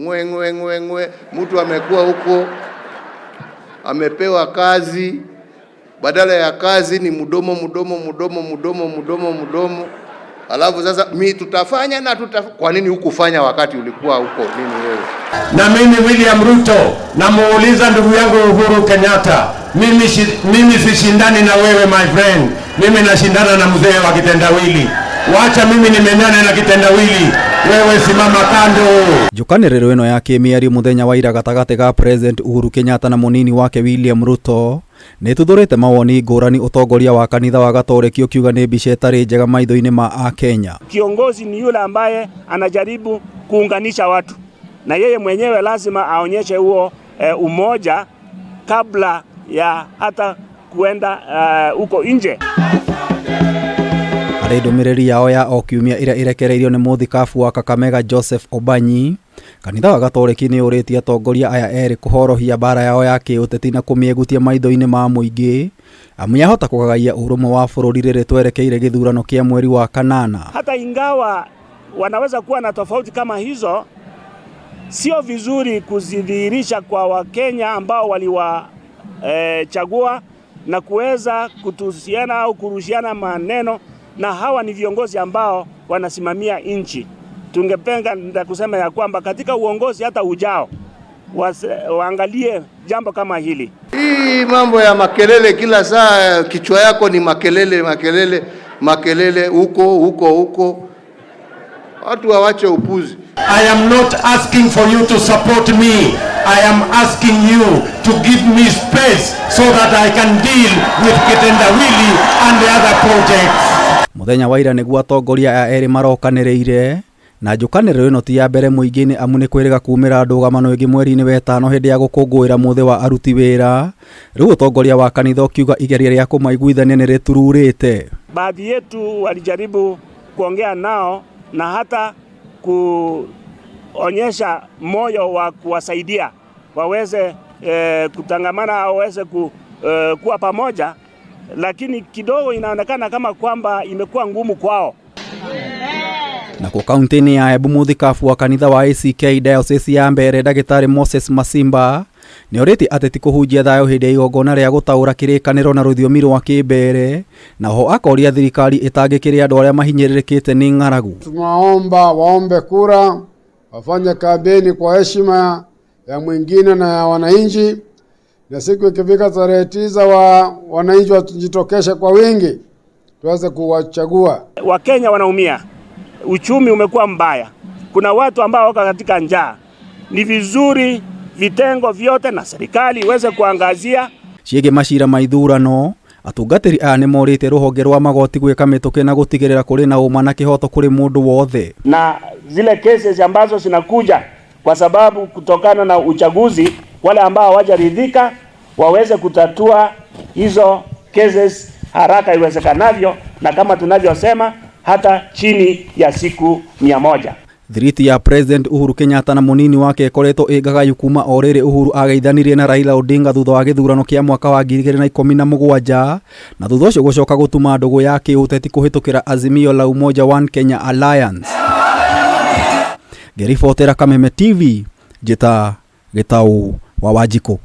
ngwe. Mtu amekuwa huko amepewa kazi, badala ya kazi ni mdomo. Alafu sasa mimi tutafanya na kwa nini hukufanya wakati ulikuwa huko nini wewe? Na mimi William Ruto namuuliza ndugu yangu Uhuru Kenyatta, mimi sishindani na wewe my friend. Mimi nashindana na mzee wa kitendawili. Wacha mimi nimenyane na kitendawili. Wewe simama kando. Njukaniriro ino ya kimiari muthenya wa ira gatagate ga President Uhuru Kenyatta na munini wake William Ruto nituthurite mawoni ngurani utongoria wa kanitha wa Gatoreki ukiuga ni mbica itari njega maitho-ini ma Akenya. Kiongozi ni yule ambaye anajaribu kuunganisha watu, na yeye mwenyewe lazima aonyeshe huo umoja kabla ya hata kuenda huko nje. Ndumiriri yao ya okiumia ira irekereirio ni muthikabu wa Kakamega Joseph Obanyi, kanitha wa Gatoreki ni uritie atongoria aya eri kuhorohia bara yao ya kiuteti na kumiegutia maitho-ini ma muingi amu ahota kugagaia urumwe wa bururi riri twerekeire githurano kia mweri wa kanana. Hata ingawa wanaweza kuwa na tofauti kama hizo, sio vizuri kuzidhihirisha kwa Wakenya ambao waliwachagua na kuweza kutusiana au kurushiana maneno, na hawa ni viongozi ambao wanasimamia nchi. Tungependa kusema ya kwamba katika uongozi hata ujao waangalie jambo kama hili. Hii mambo ya makelele kila saa, kichwa yako ni makelele huko. Watu wawache upuzi. I am not asking for you to support me. I am asking you to give me space so that I can deal with kitendawili and the other projects. Muthenya wa ira niguo atongoria aya eri marokaniriire na njukaniriro ino ti ya mbere muingi-ini amu ni kwiriga kumira ndũgamano ingi mweri-ini wa ĩtano hindi ya gũkũngũĩra muthi wa aruti wĩra. Riu utongoria wa kanitha ukiuga igeria ria kumaiguithania ni ritururite. Baadhi yetu walijaribu kuongea nao na hata kuonyesha moyo wa kuwasaidia waweze kutangamana au waweze kuwa pamoja, lakini kidogo inaonekana kama kwamba imekuwa ngumu kwao. Na kwa kaunti-ini ya Embu muthikabu wa kanitha wa ACK Diocese ya Mbere Ndagĩtarĩ Moses Masimba ni oriti ateti kuhunjia thayo hindi ya igongona ria gutaura kirikaniro na rũthiomi rwa Kĩmbere, na ho akoria thirikari itangĩkĩrĩ andũ arĩa mahinyĩrĩrĩkĩte ni ng'aragu. Tunaomba waombe kura, wafanye kampeni kwa heshima ya mwingine na ya wananchi, na siku ikifika tarehe 9 wananchi wajitokeshe kwa wingi tuweze kuwachagua. Wakenya wanaumia. Uchumi umekuwa mbaya. Kuna watu ambao wako katika njaa. Ni vizuri vitengo vyote na serikali iweze kuangazia ciege mashira maithurano. Atungatiri aya ni morite ruhonge rwa magoti gwika mituke na gutigirira kuri na uma na kihoto kuri mundu wothe, na zile cases ambazo zinakuja kwa sababu kutokana na uchaguzi, wale ambao hawajaridhika waweze kutatua hizo cases haraka iwezekanavyo, na kama tunavyosema hata chini ya siku 100. Thiriti ya President Uhuru Kenyatta na munini wake ikoretwo igagayu kuma orere Uhuru ageithanirie na Raila Odinga thutha wa githurano kia mwaka wa 2017, na thutha ucio gucoka gutuma ndugu yake uteti kuhitukira Azimio la Umoja One Kenya Alliance. Gerifotera Kameme TV, Jeta Gitau wa Wajiko.